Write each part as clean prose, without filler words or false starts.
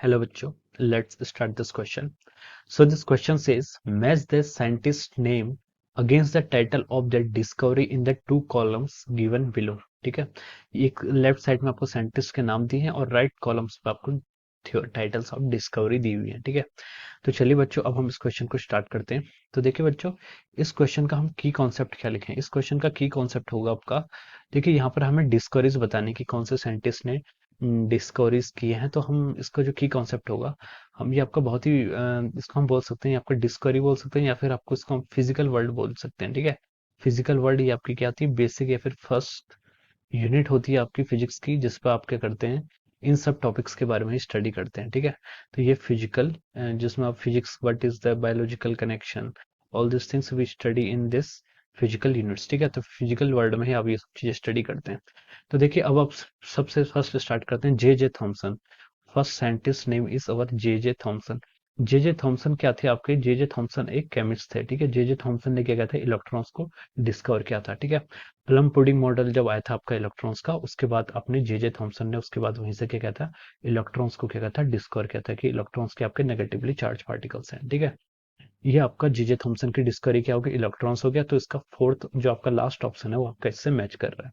Hello बच्चों, let's start this question. So this question says, match the scientist name against the title of their discovery in the two columns given below. ठीक है, एक left side में आपको scientist के नाम दिए हैं और राइट कॉलम्स पे आपको टाइटल्स ऑफ डिस्कवरी दी हुई है। ठीक है, तो चलिए बच्चों, अब हम इस क्वेश्चन को स्टार्ट करते हैं। तो देखिए बच्चों, इस क्वेश्चन का हम की कॉन्सेप्ट क्या लिखें। इस क्वेश्चन का की कॉन्सेप्ट होगा आपका, देखिए यहाँ पर हमें डिस्कवरीज बताने की कौन से साइंटिस्ट ने डिस्कवरीज किए हैं। तो हम इसका जो की कॉन्सेप्ट होगा, हम ये आपका बहुत ही इसको हम बोल सकते हैं, आपका डिस्कवरी बोल सकते हैं, या फिर आपको इसको हम फिजिकल वर्ल्ड बोल सकते हैं। ठीक है, फिजिकल वर्ल्ड ये आपकी क्या आती है, बेसिक या फिर फर्स्ट यूनिट होती है आपकी फिजिक्स की, जिस पर आप क्या करते हैं, इन सब टॉपिक्स के बारे में स्टडी करते हैं। ठीक है, तो ये फिजिकल, जिसमें आप physics, what is the biological connection, all this things we study in this physical units. ठीक है, तो फिजिकल वर्ल्ड में ही आप ये सब चीजें स्टडी करते हैं। तो देखिए, अब आप सबसे फर्स्ट स्टार्ट करते हैं, J J Thomson. First scientist name is our J J Thomson. J J Thomson क्या थे आपके, जे जे थॉमसन एक केमिस्ट थे। ठीक है, जे जे थॉमसन ने क्या किया था, इलेक्ट्रॉन्स को डिस्कवर किया था। ठीक है, प्लम पुडिंग मॉडल जब आया था आपका इलेक्ट्रॉन्स का, उसके बाद अपने जे जे थॉमसन ने उसके बाद वहीं से क्या किया था, इलेक्ट्रॉन्स को क्या किया था, डिस्कवर किया था कि इलेक्ट्रॉन्स के आपके नेगेटिवली चार्ज पार्टिकल्स हैं। ठीक है, ये आपका जे जे थॉमसन की डिस्कवरी क्या हो गया, इलेक्ट्रॉन्स हो गया। तो इसका फोर्थ जो आपका लास्ट ऑप्शन है वो आपका इससे मैच कर रहा है।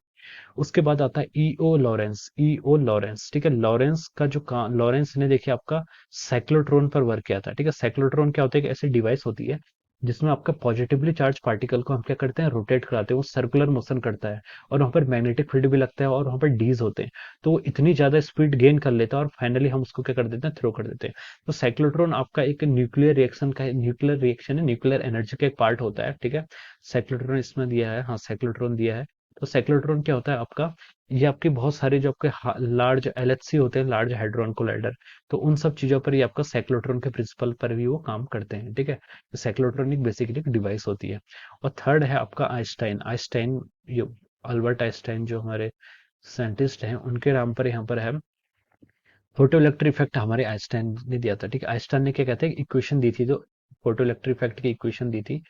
उसके बाद आता है ईओ लॉरेंस। ईओ लॉरेंस, ठीक है, लॉरेंस का जो काम, लॉरेंस ने देखिए आपका साइक्लोट्रॉन पर वर्क किया था। ठीक है, साइक्लोट्रॉन क्या होता है, एक ऐसी डिवाइस होती है जिसमें आपका पॉजिटिवली चार्ज पार्टिकल को हम क्या करते हैं, रोटेट कराते हैं, वो सर्कुलर मोशन करता है और वहां पर मैग्नेटिक फील्ड भी लगता है और वहां पर डीज होते हैं। तो वो इतनी ज्यादा स्पीड गेन कर लेता है और फाइनली हम उसको क्या कर देते हैं, थ्रो कर देते हैं। तो साइक्लोट्रॉन आपका एक न्यूक्लियर रिएक्शन का, न्यूक्लियर रिएक्शन है, न्यूक्लियर एनर्जी का एक पार्ट होता है। ठीक है, साइक्लोट्रॉन इसमें दिया है, हाँ साइक्लोट्रॉन दिया है। तो साइक्लोट्रॉन क्या होता है आपका, ये आपके बहुत सारे जो आपके लार्ज एलएचसी होते हैं, लार्ज हाइड्रोन कोलाइडर, तो उन सब चीजों पर ये आपका साइक्लोट्रॉन के प्रिंसिपल पर भी वो काम करते हैं। ठीक है, तो साइक्लोट्रॉन एक बेसिकली एक डिवाइस होती है। और थर्ड है आपका आइंस्टाइन। आइंस्टाइन, ये अल्बर्ट आइंस्टाइन जो हमारे साइंटिस्ट हैं, उनके नाम पर यहाँ पर है फोटो इलेक्ट्रिक इफेक्ट, हमारे आइंस्टाइन ने दिया था। ठीक है, आइंस्टाइन ने क्या कहते हैं, इक्वेशन दी थी, जो फोटो इलेक्ट्रिक इफेक्ट की इक्वेशन दी थी।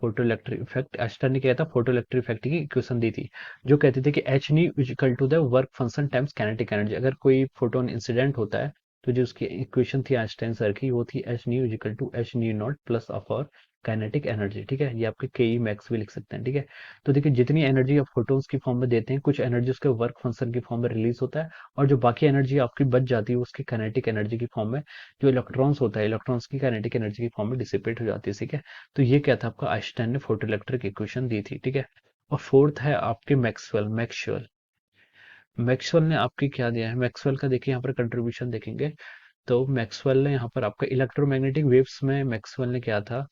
फोटो इलेक्ट्रिक इफेक्ट, आइंस्टाइन ने क्या था, फोटो इलेक्ट्रिक इफेक्ट की इक्वेशन दी थी, जो कहती थी कि h nu equal to the work function times kinetic energy. अगर कोई फोटोन इंसिडेंट होता है, तो जो उसकी इक्वेशन थी आइंस्टाइन सर की, वो थी h nu equal to h nu not plus of और काइनेटिक एनर्जी। ठीक है, ये आपके के ई मैक्स भी लिख सकते हैं। ठीक है, तो देखिए, जितनी एनर्जी आप फोटोन्स की फॉर्म में देते हैं, कुछ एनर्जी उसके वर्क फंक्शन की फॉर्म में रिलीज होता है, और जो बाकी एनर्जी आपकी बच जाती है उसकी काइनेटिक एनर्जी की फॉर्म में, जो इलेक्ट्रॉन्स होता है, इलेक्ट्रॉन्स की काइनेटिक एनर्जी की फॉर्म में डिसिपेट हो जाती है। ठीक है, तो ये क्या था आपका, आइंस्टाइन ने फोटो इलेक्ट्रिक इक्वेशन दी थी। ठीक है, और फोर्थ है आपके मैक्सवेल। मैक्सवेल, मैक्सवेल ने आपकी क्या दिया है, मैक्सवेल का देखिए यहाँ पर कंट्रीब्यूशन देखेंगे, तो मैक्सवेल ने यहाँ पर आपका इलेक्ट्रोमैग्नेटिक वेव्स में, मैक्सवेल ने क्या था,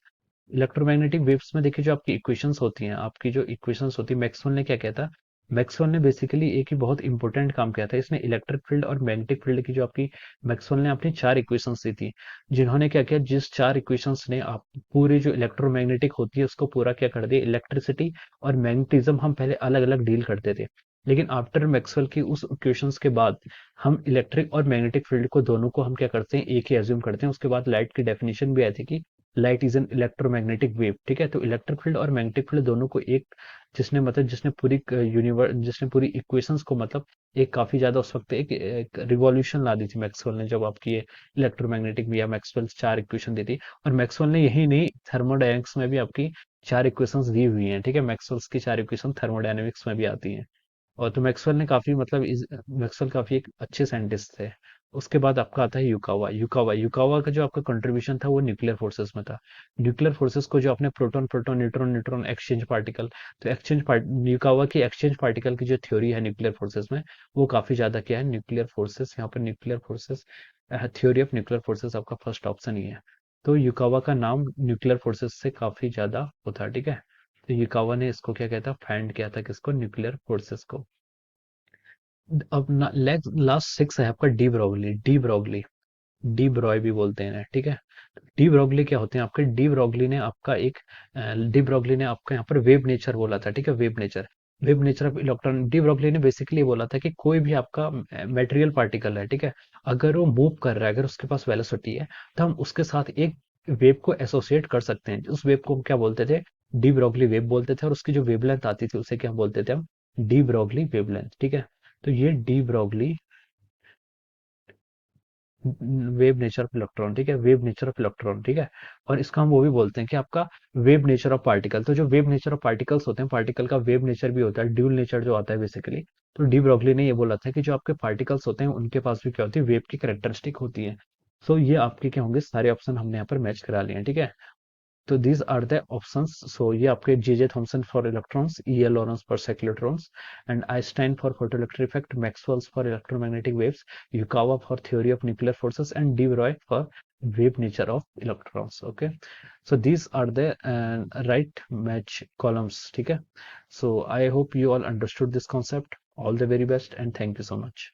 इलेक्ट्रोमैग्नेटिक वेव्स में देखिए, जो आपकी इक्वेशंस होती हैं, आपकी जो इक्वेशंस होती है, मैक्सवेल ने क्या किया था, मैक्सवेल ने बेसिकली एक ही बहुत इंपॉर्टेंट काम किया था, इसने इलेक्ट्रिक फील्ड और मैग्नेटिक फील्ड की जो आपकी, मैक्सवेल ने अपनी चार इक्वेशंस दी थी, जिन्होंने क्या किया, जिस चार इक्वेशंस ने आप पूरी जो इलेक्ट्रोमैग्नेटिक होती है उसको पूरा क्या कर दिया, इलेक्ट्रिसिटी और मैग्नेटिज्म हम पहले अलग अलग डील करते थे, लेकिन आफ्टर मैक्सवेल की उस इक्वेशंस के बाद हम इलेक्ट्रिक और मैग्नेटिक फील्ड को दोनों को हम क्या करते हैं, एक ही एज्यूम करते हैं। उसके बाद लाइट की डेफिनेशन भी आई थी कि light is an electromagnetic wave. ठीक है, तो इलेक्ट्रिक फील्ड और मैग्नेटिक फील्ड दोनों को एक, जिसने मतलब जिसने पूरी यूनिवर्स, जिसने पूरी इक्वेशंस को मतलब एक काफी ज्यादा उस वक्त एक रिवॉल्यूशन ला दी थी मैक्सवेल ने, जब आपकी ये इलेक्ट्रोमैग्नेटिक या मैक्सवेल चार इक्वेशन दी थी। और मैक्सवेल ने यही नहीं, थर्मोडायनेमिक्स में भी आपकी चार इक्वेशंस दी हुई हैं। ठीक है, मैक्सवेल्स की चार इक्वेशन थर्मोडायनेमिक्स में भी आती हैं। और तो मैक्सवेल ने काफी मतलब मैक्सवेल काफी एक अच्छे साइंटिस्ट थे। उसके बाद आपका आता है युकावा। युकावा, युकावा का जो आपका कंट्रीब्यूशन था वो न्यूक्लियर फोर्सेस में था। न्यूक्लियर फोर्सेस को जो आपने proton proton neutron neutron exchange particle, तो एक्सचेंज पार्ट, युकावा की एक्सचेंज पार्टिकल की जो थ्योरी है न्यूक्लियर फोर्सेस में, वो काफी ज्यादा क्या है, न्यूक्लियर फोर्सेस, यहाँ पर nuclear forces, theory of nuclear forces आपका फर्स्ट ऑप्शन ही है। तो युकावा का नाम न्यूक्लियर फोर्सेस से काफी ज्यादा होता है। ठीक है, तो युकावा ने इसको क्या कहता, फाइंड किया था किसको, न्यूक्लियर फोर्सेस को। अब लास्ट सिक्स है आपका de Broglie. De Broglie, D Broglie भी बोलते हैं, ठीक है। डी ब्रोगली क्या होते हैं आपके, डी ब्रोगली ने आपका एक, डी ब्रोगली ने आपका यहाँ पर वेब नेचर बोला था। ठीक है, wave nature, wave nature of electron. De Broglie ने बेसिकली बोला था कि कोई भी आपका मेटेरियल पार्टिकल है, ठीक है, अगर वो मूव कर रहा है, अगर उसके पास वेलोसिटी है, तो हम उसके साथ एक वेव को एसोसिएट कर सकते हैं। उस वेव को हम क्या बोलते थे, डी ब्रोगली वेव बोलते थे, और उसकी जो वेवलेंथ आती थी उसे क्या बोलते थे हम, डी ब्रोगली वेवलेंथ। ठीक है, तो ये de Broglie, wave nature of electron, ठीक है, वेव नेचर ऑफ इलेक्ट्रॉन, ठीक है। और इसका हम वो भी बोलते हैं कि आपका वेव नेचर ऑफ पार्टिकल। तो जो वेव नेचर ऑफ पार्टिकल्स होते हैं, पार्टिकल का वेव नेचर भी होता है, ड्यूल नेचर जो आता है बेसिकली। तो डी ब्रोगली ने ये बोला था कि जो आपके पार्टिकल्स होते हैं उनके पास भी क्या होती है, वेव की कैरेक्टरिस्टिक होती है। सो ये आपके क्या होंगे, सारे ऑप्शन हमने यहाँ पर मैच करा लिए हैं, ठीक है। तो these are the options. So ये आपके J Thomson for electrons, L Lawrence for cyclotrons, and Einstein for photoelectric effect, Maxwell's for electromagnetic waves, Yukawa for theory of nuclear forces, and de Broglie for wave nature of electrons. Okay, so these are the right match columns, ठीक है। So I hope you all understood this concept. All the very best and thank you so much.